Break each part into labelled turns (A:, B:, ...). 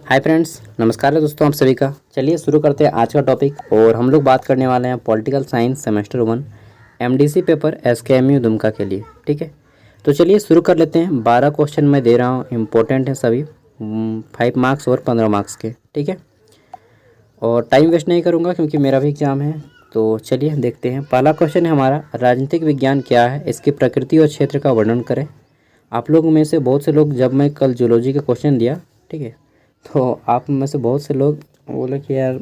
A: Hi friends, नमस्कार है दोस्तों आप सभी का। चलिए शुरू करते हैं आज का टॉपिक और हम लोग बात करने वाले हैं political science semester 1 MDC paper SKMU Dumka के लिए। ठीक है, तो चलिए शुरू कर लेते हैं। 12 क्वेश्चन मैं दे रहा हूँ, इम्पोर्टेंट है सभी, 5 मार्क्स और 15 मार्क्स के। ठीक है, और टाइम वेस्ट नहीं करूँगा क्योंकि मेरा भी एग्जाम है। तो चलिए देखते हैं। पहला क्वेश्चन है हमारा, राजनीतिक विज्ञान क्या है, इसकी प्रकृति और क्षेत्र का वर्णन करें। आप लोगों में से बहुत से लोग, जब मैं कल जूलॉजी का क्वेश्चन दिया, ठीक है, तो आप में से बहुत से लोग बोले कि यार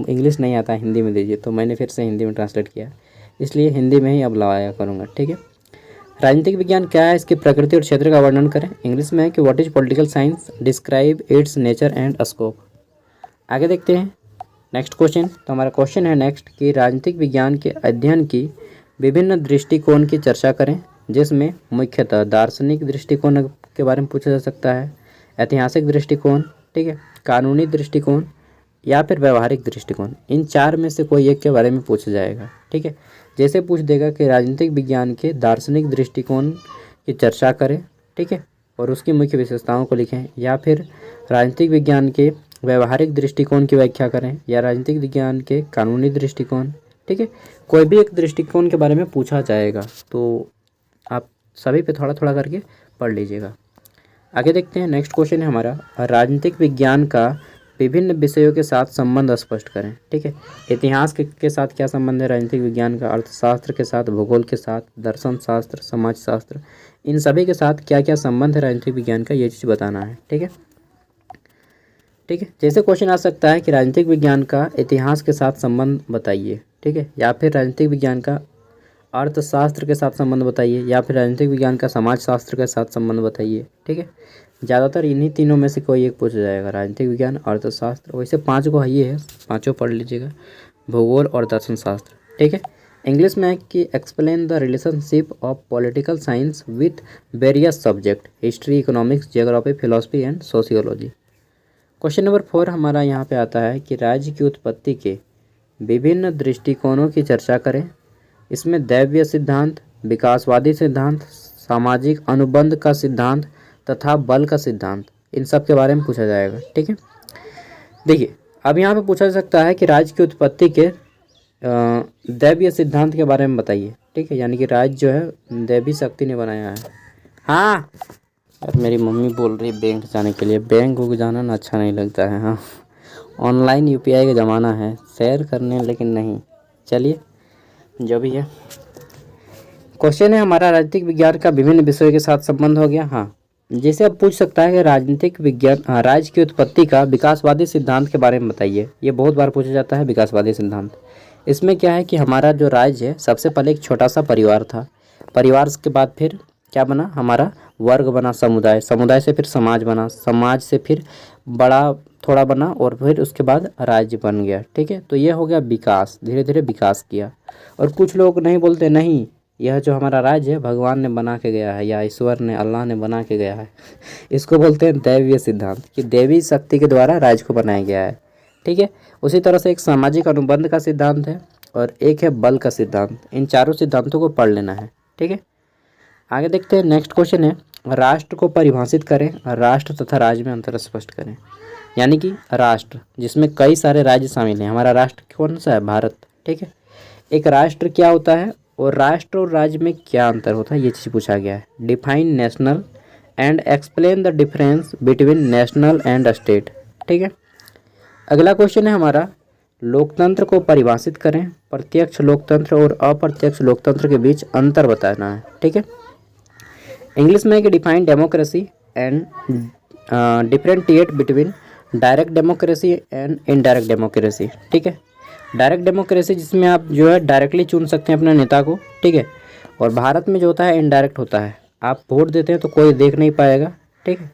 A: इंग्लिश नहीं आता, हिंदी में दीजिए, तो मैंने फिर से हिंदी में ट्रांसलेट किया, इसलिए हिंदी में ही अब लगाया करूँगा। ठीक है, राजनीतिक विज्ञान क्या है, इसकी प्रकृति और क्षेत्र का वर्णन करें। इंग्लिश में है कि what is political science, describe it's nature and scope. आगे देखते हैं नेक्स्ट क्वेश्चन। तो हमारा क्वेश्चन है नेक्स्ट कि राजनीतिक विज्ञान के अध्ययन की विभिन्न दृष्टिकोण की चर्चा करें, जिसमें मुख्यतः दार्शनिक दृष्टिकोण के बारे में पूछा जा सकता है, ऐतिहासिक दृष्टिकोण, ठीक है, कानूनी दृष्टिकोण या फिर व्यवहारिक दृष्टिकोण। इन चार में से कोई एक के बारे में पूछा जाएगा। ठीक है, जैसे पूछ देगा कि राजनीतिक विज्ञान के दार्शनिक दृष्टिकोण की चर्चा करें, ठीक है, और उसकी मुख्य विशेषताओं को लिखें, या फिर राजनीतिक विज्ञान के व्यवहारिक दृष्टिकोण की व्याख्या करें, या राजनीतिक विज्ञान के कानूनी दृष्टिकोण। ठीक है, कोई भी एक दृष्टिकोण के बारे में पूछा जाएगा, तो आप सभी पे थोड़ा थोड़ा करके पढ़ लीजिएगा। आगे देखते हैं नेक्स्ट क्वेश्चन है हमारा, राजनीतिक विज्ञान का विभिन्न विषयों के साथ संबंध स्पष्ट करें। ठीक है, इतिहास के साथ क्या संबंध है राजनीतिक विज्ञान का, अर्थशास्त्र के साथ, भूगोल के साथ, दर्शन शास्त्र, समाज शास्त्र, इन सभी के साथ क्या क्या संबंध है राजनीतिक विज्ञान का, ये चीज़ बताना है। ठीक है, ठीक है, जैसे क्वेश्चन आ सकता है कि राजनीतिक विज्ञान का इतिहास के साथ संबंध बताइए, ठीक है, या फिर राजनीतिक विज्ञान का अर्थशास्त्र के साथ संबंध बताइए, या फिर राजनीतिक विज्ञान का समाजशास्त्र के साथ संबंध बताइए। ठीक है, ज़्यादातर इन्हीं तीनों में से कोई एक पूछा जाएगा, राजनीतिक विज्ञान, अर्थशास्त्र, वैसे 5 को ही है, पाँचों पढ़ लीजिएगा, भूगोल और दर्शन शास्त्र। ठीक है, इंग्लिश में है कि explain the relationship of political science with various subject, history, economics, geography, philosophy and sociology. Question number 4 हमारा यहाँ पे आता है कि राज्य की उत्पत्ति के विभिन्न दृष्टिकोणों की चर्चा करें। इसमें दैवीय सिद्धांत, विकासवादी सिद्धांत, सामाजिक अनुबंध का सिद्धांत तथा बल का सिद्धांत, इन सब के बारे में पूछा जाएगा। ठीक है, देखिए अब यहाँ पे पूछा जा सकता है कि राज्य की उत्पत्ति के दैवीय सिद्धांत के बारे में बताइए। ठीक है, यानी कि राज्य जो है दैवी शक्ति ने बनाया है। हाँ यार, मेरी मम्मी बोल रही है बैंक जाने के लिए, बैंक को जाना ना अच्छा नहीं लगता है। हाँ, ऑनलाइन यूपीआई का ज़माना है, शेयर करने, लेकिन नहीं, चलिए जो भी है। क्वेश्चन है हमारा, राजनीतिक विज्ञान का विभिन्न विषयों के साथ संबंध हो गया। हाँ, जैसे अब पूछ सकता है कि राजनीतिक विज्ञान, राज्य की उत्पत्ति का विकासवादी सिद्धांत के बारे में बताइए। ये बहुत बार पूछा जाता है विकासवादी सिद्धांत। इसमें क्या है कि हमारा जो राज्य है, सबसे पहले एक छोटा सा परिवार था, परिवार के बाद फिर क्या बना, हमारा वर्ग बना, समुदाय, समुदाय से फिर समाज बना, समाज से फिर बड़ा थोड़ा बना, और फिर उसके बाद राज्य बन गया। ठीक है, तो ये हो गया विकास, धीरे धीरे विकास किया। और कुछ लोग नहीं बोलते, नहीं यह जो हमारा राज्य है भगवान ने बना के गया है, या ईश्वर ने, अल्लाह ने बना के गया है, इसको बोलते हैं दैवीय सिद्धांत, कि देवी शक्ति के द्वारा राज्य को बनाया गया है। ठीक है, उसी तरह से एक सामाजिक अनुबंध का सिद्धांत है, और एक है बल का सिद्धांत। इन चारों सिद्धांतों को पढ़ लेना है। ठीक है, आगे देखते हैं नेक्स्ट क्वेश्चन है, राष्ट्र को परिभाषित करें, राष्ट्र तथा राज्य में अंतर स्पष्ट करें। यानी कि राष्ट्र जिसमें कई सारे राज्य शामिल हैं, हमारा राष्ट्र कौन सा है, भारत। ठीक है, एक राष्ट्र क्या होता है, और राष्ट्र और राज्य में क्या अंतर होता है, ये चीज़ पूछा गया है। Define national and explain the difference between national and state. ठीक है, अगला क्वेश्चन है हमारा, लोकतंत्र को परिभाषित करें, प्रत्यक्ष लोकतंत्र और अप्रत्यक्ष लोकतंत्र के बीच अंतर बताना है। ठीक है, इंग्लिश में है कि define democracy and differentiate between direct democracy and indirect democracy. ठीक है, डायरेक्ट डेमोक्रेसी जिसमें आप जो है डायरेक्टली चुन सकते हैं अपने नेता को। ठीक है, और भारत में जो होता है इनडायरेक्ट होता है, आप वोट देते हैं तो कोई देख नहीं पाएगा। ठीक है,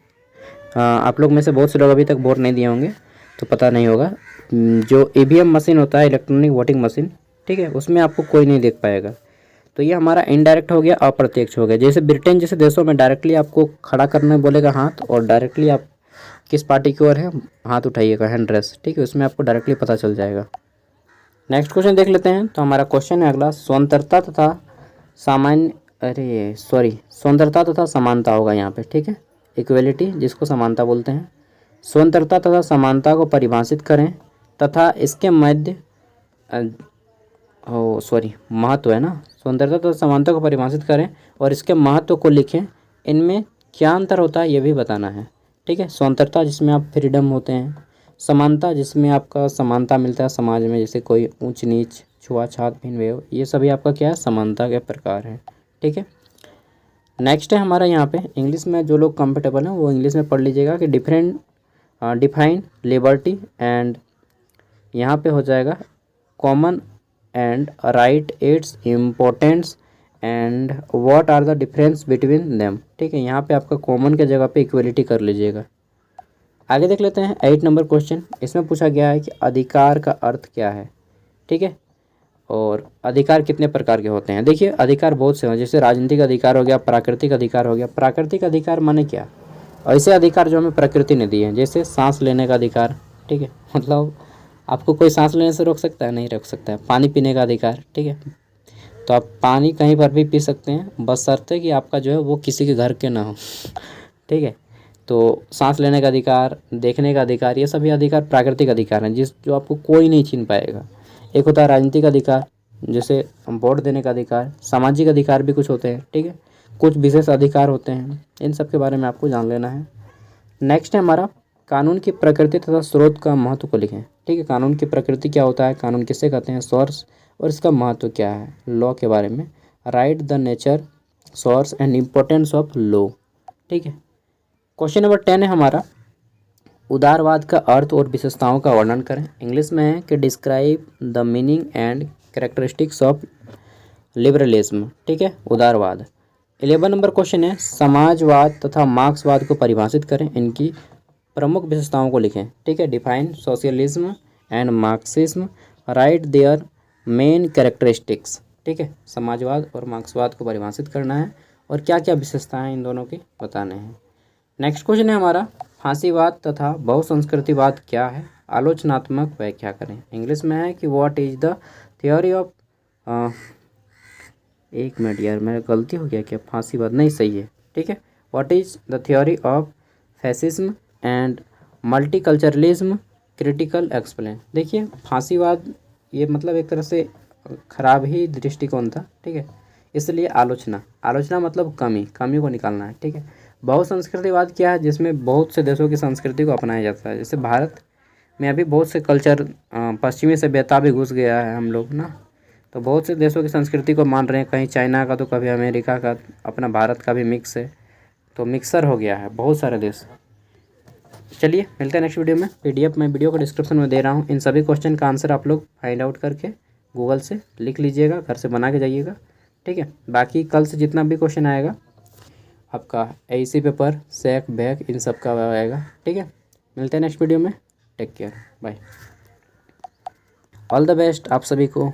A: आप लोग में से बहुत से लोग अभी तक वोट नहीं दिए होंगे तो पता नहीं होगा। जो ईवीएम मशीन होता है, इलेक्ट्रॉनिक वोटिंग मशीन, ठीक है, उसमें आपको कोई नहीं देख पाएगा। तो ये हमारा इनडायरेक्ट हो गया, अप्रत्यक्ष हो गया। जैसे ब्रिटेन जैसे देशों में डायरेक्टली आपको खड़ा करने बोलेगा हाथ, और डायरेक्टली आप किस पार्टी की ओर है हाथ उठाइएगा, हैंड रेस। ठीक है, उसमें आपको डायरेक्टली पता चल जाएगा। नेक्स्ट क्वेश्चन देख लेते हैं। तो हमारा क्वेश्चन है अगला, स्वतंत्रता तथा स्वतंत्रता तथा समानता होगा यहाँ पे। ठीक है, इक्वलिटी जिसको समानता बोलते हैं। स्वतंत्रता तथा समानता को परिभाषित करें तथा इसके मध्य महत्व है ना, स्वतंत्रता तथा समानता को परिभाषित करें और इसके महत्व को लिखें। इनमें क्या अंतर होता है ये भी बताना है, ठीक है। स्वतंत्रता जिसमें आप फ्रीडम होते हैं, समानता जिसमें आपका समानता मिलता है समाज में, जैसे कोई ऊंच नीच, छुआछात, भेदभाव, ये सभी आपका क्या है, समानता के प्रकार है, ठीक है। नेक्स्ट है हमारा यहाँ पे इंग्लिश में, जो लोग कंफर्टेबल हैं वो इंग्लिश में पढ़ लीजिएगा कि डिफाइन लिबर्टी एंड, यहाँ पे हो जाएगा common and right, its importance and what are the difference between them, ठीक है। यहाँ पे आपका कॉमन के जगह पे इक्वलिटी कर लीजिएगा। आगे देख लेते हैं 8 नंबर क्वेश्चन। इसमें पूछा गया है कि अधिकार का अर्थ क्या है, ठीक है, और अधिकार कितने प्रकार के होते हैं। देखिए अधिकार बहुत से हैं, जैसे राजनीतिक अधिकार हो गया, प्राकृतिक अधिकार हो गया। प्राकृतिक अधिकार माने क्या, ऐसे अधिकार जो हमें प्रकृति ने दिए हैं, जैसे सांस लेने का अधिकार, ठीक है, मतलब आपको कोई सांस लेने से रोक सकता है, नहीं रोक सकता है। पानी पीने का अधिकार, ठीक है, तो आप पानी कहीं पर भी पी सकते हैं, बस शर्त है कि आपका जो है वो किसी के घर के ना हो, ठीक है। तो सांस लेने का अधिकार, देखने का अधिकार, ये सभी अधिकार प्राकृतिक अधिकार हैं जो आपको कोई नहीं छीन पाएगा। एक होता है राजनीतिक अधिकार, जैसे वोट देने का अधिकार। सामाजिक अधिकार भी कुछ होते हैं, ठीक है, कुछ विशेष अधिकार होते हैं, इन सब के बारे में आपको जान लेना है। नेक्स्ट है हमारा कानून की प्रकृति तथा स्रोत का महत्व को लिखें, ठीक है। कानून की प्रकृति क्या होता है, कानून किसे कहते हैं, सोर्स, और इसका महत्व क्या है लॉ के बारे में। Right the nature, source and importance of law, ठीक है। क्वेश्चन नंबर 10 है हमारा उदारवाद का अर्थ और विशेषताओं का वर्णन करें। इंग्लिश में है कि describe the meaning and characteristics of liberalism, ठीक है, उदारवाद। 11 नंबर क्वेश्चन है समाजवाद तथा मार्क्सवाद को परिभाषित करें, इनकी प्रमुख विशेषताओं को लिखें, ठीक है। Define socialism and Marxism, right their main characteristics, ठीक है। समाजवाद और मार्क्सवाद को परिभाषित करना है और क्या क्या विशेषताएं इन दोनों की बताने हैं। नेक्स्ट क्वेश्चन है हमारा फांसीवाद तथा बहुसंस्कृतिवाद क्या है, आलोचनात्मक व्याख्या करें। इंग्लिश में है कि what is the theory of, एक मिनट यार मेरा गलती हो गया क्या, फांसीवाद नहीं सही है, ठीक है। What is the theory of fascism and multiculturalism, critical explain. देखिए फांसीवाद ये मतलब एक तरह से खराब ही दृष्टिकोण था, ठीक है, इसलिए आलोचना मतलब कमी को निकालना है, ठीक है। बहुसंस्कृतिवाद क्या है, जिसमें बहुत से देशों की संस्कृति को अपनाया जाता है। जैसे भारत में अभी बहुत से कल्चर, पश्चिमी सभ्यता भी घुस गया है हम लोग ना, तो बहुत से देशों की संस्कृति को मान रहे हैं, कहीं चाइना का तो कभी अमेरिका का, अपना भारत का भी मिक्स है, तो मिक्सर हो गया है बहुत सारे देश। चलिए मिलते हैं नेक्स्ट वीडियो में। PDF मैं वीडियो को डिस्क्रिप्शन में दे रहा हूँ, इन सभी क्वेश्चन का आंसर आप लोग फाइंड आउट करके गूगल से लिख लीजिएगा, घर से बना के जाइएगा, ठीक है। बाकी कल से जितना भी क्वेश्चन आएगा आपका AEC पेपर, सेक, बैक, इन सब का आएगा, ठीक है। मिलते हैं नेक्स्ट वीडियो में, take care, bye, all the best आप सभी को।